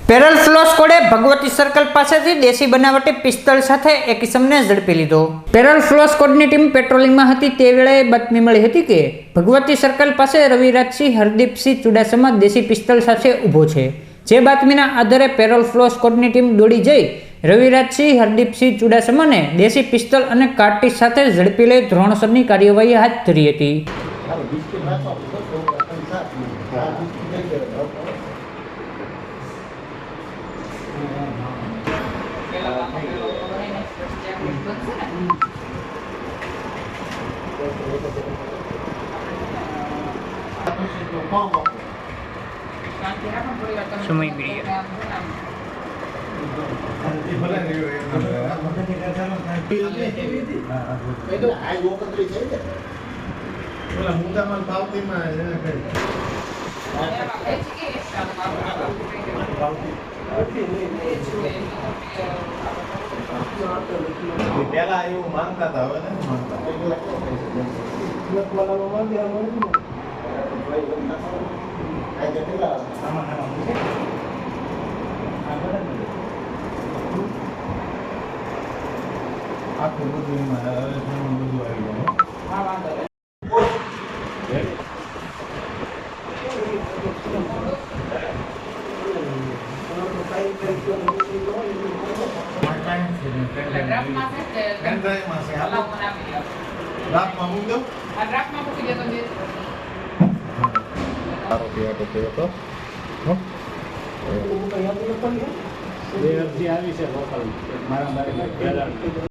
Parole flow સ્કોડે Bhagwati circle પાસેથી દેશી બનાવટી પિસ્તોલ સાથે એક ઇસમને ઝડપી લીધો। પેરલ ફ્લો સ્કોડની ટીમ પેટ્રોલિંગમાં હતી તે વેળાએ બાતમી મળી હતી કે ભગવતી સર્કલ પાસે રવિરાજસિંહ હરદીપસિંહ ચુડાસમા દેશી પિસ્તોલ સાથે ઊભો છે। જે બાતમીના આધારે પેરલ ફ્લો સ્કોડની ટીમ દોડી જઈ રવિરાજસિંહ હરદીપસિંહ ચુડાસમાને દેશી પિસ્તોલ અને કાર્ટીજ સાથે ઝડપી લઈ ધોરણસરની કાર્યવાહી હાથ ધરી હતી। સમય મીડિયા પેલા એવું માંગતા હતા, હવે નથી માંગતા। આખું બધું એમાં હવે બધું આવી ગયું। અરજી આવી છે લોકલ મારા